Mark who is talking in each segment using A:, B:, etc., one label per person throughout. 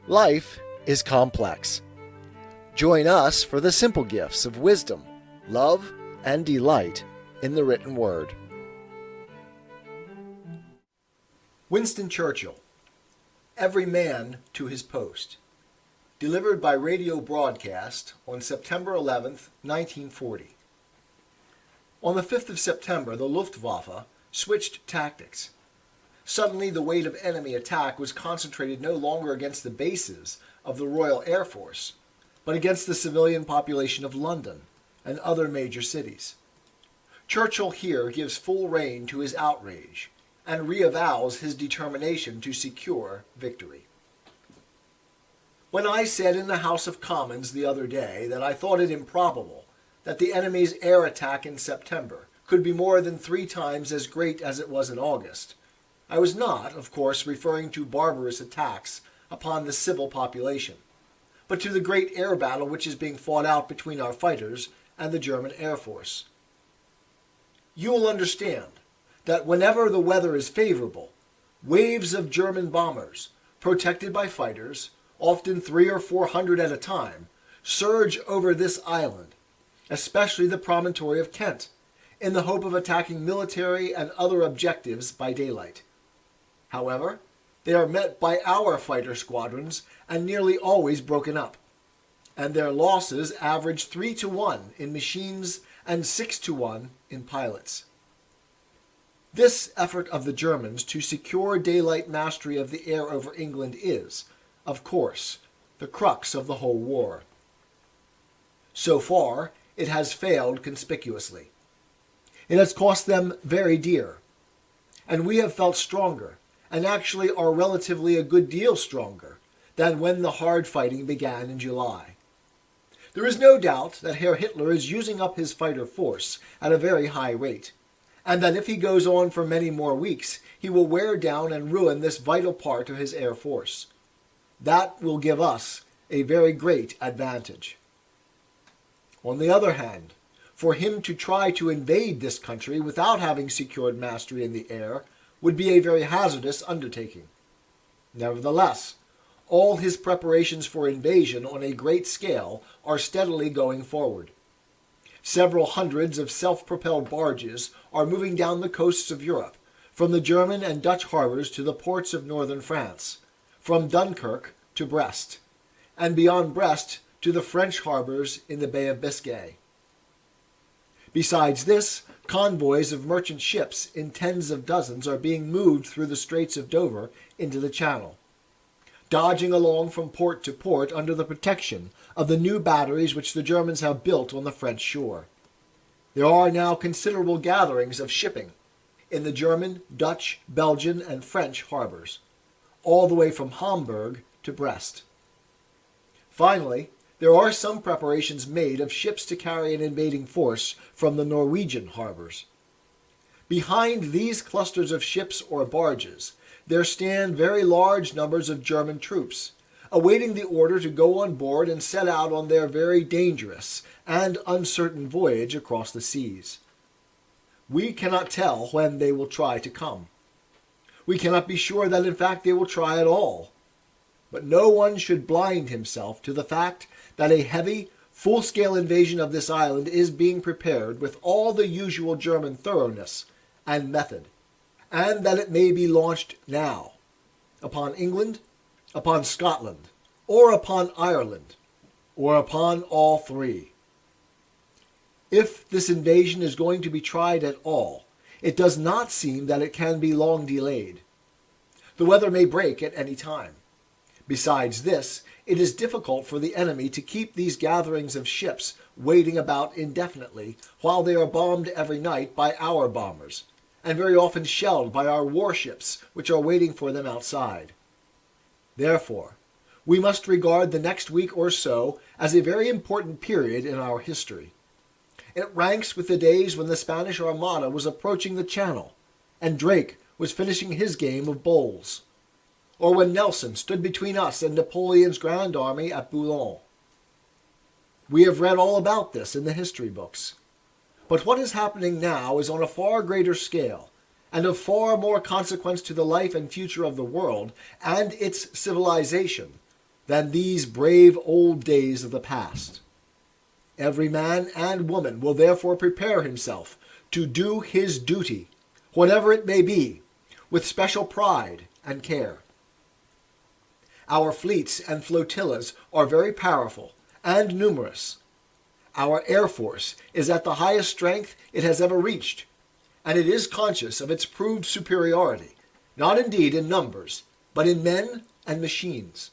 A: Life is complex. Join us for the simple gifts of wisdom, love, and delight in the written word. Winston Churchill, Every Man to His Post, delivered by radio broadcast on September 11th, 1940. On the 5th of September, the Luftwaffe switched tactics. Suddenly, the weight of enemy attack was concentrated no longer against the bases of the Royal Air Force, but against the civilian population of London and other major cities. Churchill here gives full rein to his outrage and reavows his determination to secure victory. When I said in the House of Commons the other day that I thought it improbable that the enemy's air attack in September could be more than 3 times as great as it was in August, I was not, of course, referring to barbarous attacks upon the civil population, but to the great air battle which is being fought out between our fighters and the German Air Force. You will understand that whenever the weather is favorable, waves of German bombers, protected by fighters, often 300 or 400 at a time, surge over this island, especially the promontory of Kent, in the hope of attacking military and other objectives by daylight. However, they are met by our fighter squadrons and nearly always broken up, and their losses average 3-1 in machines and 6-1 in pilots. This effort of the Germans to secure daylight mastery of the air over England is, of course, the crux of the whole war. So far, it has failed conspicuously. It has cost them very dear, and we have felt stronger, and actually are relatively a good deal stronger, than when the hard fighting began in July. There is no doubt that Herr Hitler is using up his fighter force at a very high rate, and that if he goes on for many more weeks, he will wear down and ruin this vital part of his air force. That will give us a very great advantage. On the other hand, for him to try to invade this country without having secured mastery in the air would be a very hazardous undertaking. Nevertheless, all his preparations for invasion on a great scale are steadily going forward. Several hundreds of self-propelled barges are moving down the coasts of Europe, from the German and Dutch harbors to the ports of northern France, from Dunkirk to Brest, and beyond Brest to the French harbors in the Bay of Biscay. Besides this, convoys of merchant ships in tens of dozens are being moved through the Straits of Dover into the Channel, dodging along from port to port under the protection of the new batteries which the Germans have built on the French shore. There are now considerable gatherings of shipping in the German, Dutch, Belgian, and French harbors, all the way from Hamburg to Brest. Finally, there are some preparations made of ships to carry an invading force from the Norwegian harbors. Behind these clusters of ships or barges, there stand very large numbers of German troops, awaiting the order to go on board and set out on their very dangerous and uncertain voyage across the seas. We cannot tell when they will try to come. We cannot be sure that in fact they will try at all. But no one should blind himself to the fact that a heavy, full-scale invasion of this island is being prepared with all the usual German thoroughness and method, and that it may be launched now, upon England, upon Scotland, or upon Ireland, or upon all 3. If this invasion is going to be tried at all, it does not seem that it can be long delayed. The weather may break at any time. Besides this, it is difficult for the enemy to keep these gatherings of ships waiting about indefinitely while they are bombed every night by our bombers, and very often shelled by our warships which are waiting for them outside. Therefore, we must regard the next week or so as a very important period in our history. It ranks with the days when the Spanish Armada was approaching the Channel, and Drake was finishing his game of bowls, or when Nelson stood between us and Napoleon's grand army at Boulogne. We have read all about this in the history books. But what is happening now is on a far greater scale, and of far more consequence to the life and future of the world and its civilization than these brave old days of the past. Every man and woman will therefore prepare himself to do his duty, whatever it may be, with special pride and care. Our fleets and flotillas are very powerful and numerous. Our Air Force is at the highest strength it has ever reached, and it is conscious of its proved superiority, not indeed in numbers, but in men and machines.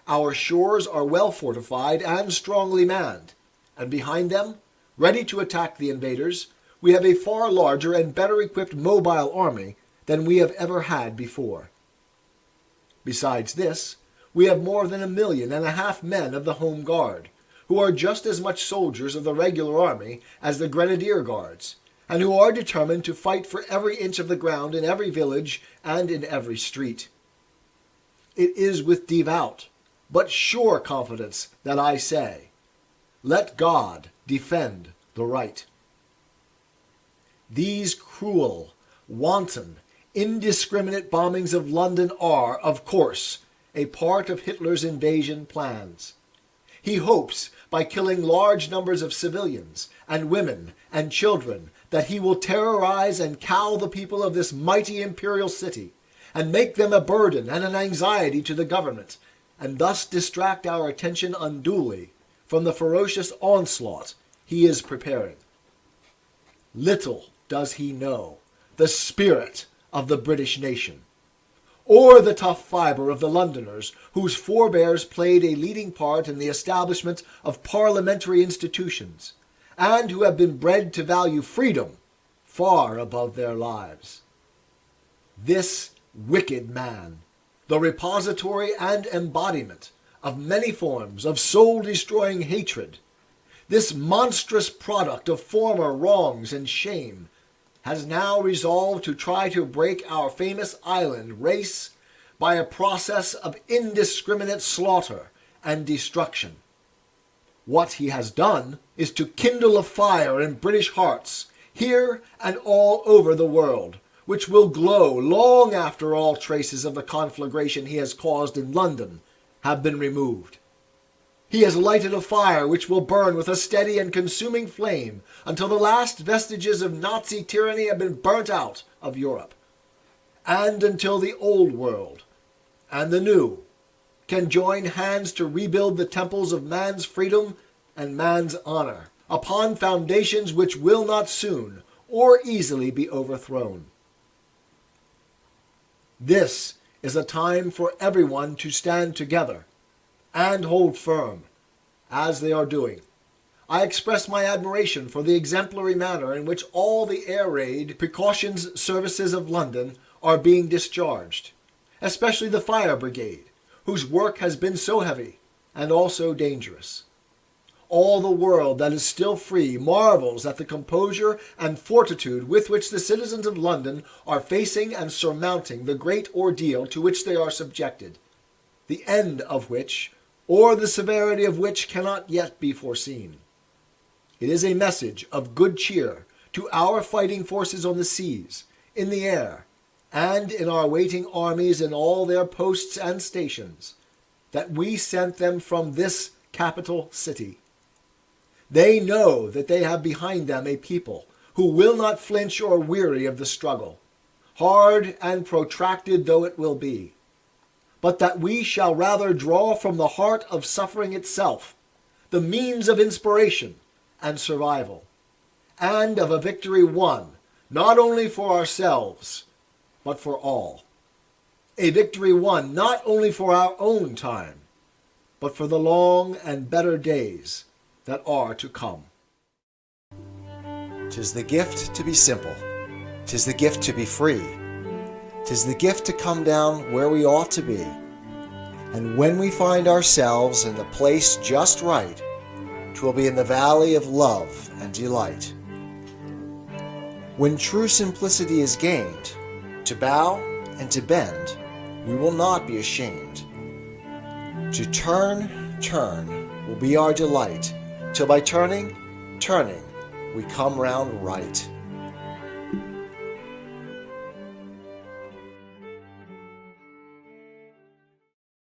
A: Our shores are well fortified and strongly manned, and behind them, ready to attack the invaders, we have a far larger and better equipped mobile army than we have ever had before. Besides this, we have more than 1.5 million men of the Home Guard, who are just as much soldiers of the regular army as the Grenadier Guards, and who are determined to fight for every inch of the ground in every village and in every street. It is with devout, but sure confidence that I say, let God defend the right. These cruel, wanton, indiscriminate bombings of London are, of course, a part of Hitler's invasion plans. He hopes, by killing large numbers of civilians and women and children, that he will terrorize and cow the people of this mighty imperial city, and make them a burden and an anxiety to the government, and thus distract our attention unduly from the ferocious onslaught he is preparing. Little does he know the spirit of the British nation, or the tough fibre of the Londoners whose forebears played a leading part in the establishment of parliamentary institutions, and who have been bred to value freedom far above their lives. This wicked man, the repository and embodiment of many forms of soul-destroying hatred, this monstrous product of former wrongs and shame, has now resolved to try to break our famous island race by a process of indiscriminate slaughter and destruction. What he has done is to kindle a fire in British hearts, here and all over the world, which will glow long after all traces of the conflagration he has caused in London have been removed. He has lighted a fire which will burn with a steady and consuming flame until the last vestiges of Nazi tyranny have been burnt out of Europe, and until the old world and the new can join hands to rebuild the temples of man's freedom and man's honor upon foundations which will not soon or easily be overthrown. This is a time for everyone to stand together and hold firm, as they are doing. I express my admiration for the exemplary manner in which all the air raid precautions services of London are being discharged, especially the fire brigade, whose work has been so heavy and also dangerous. All the world that is still free marvels at the composure and fortitude with which the citizens of London are facing and surmounting the great ordeal to which they are subjected, the end of which, or the severity of which, cannot yet be foreseen. It is a message of good cheer to our fighting forces on the seas, in the air, and in our waiting armies in all their posts and stations, that we sent them from this capital city. They know that they have behind them a people who will not flinch or weary of the struggle, hard and protracted though it will be, but that we shall rather draw from the heart of suffering itself the means of inspiration and survival, and of a victory won not only for ourselves, but for all. A victory won not only for our own time, but for the long and better days that are to come. 'Tis the gift to be simple. 'Tis the gift to be free. 'Tis the gift to come down where we ought to be. And when we find ourselves in the place just right, 'twill be in the valley of love and delight. When true simplicity is gained, to bow and to bend, we will not be ashamed. To turn will be our delight, till by turning, we come round right.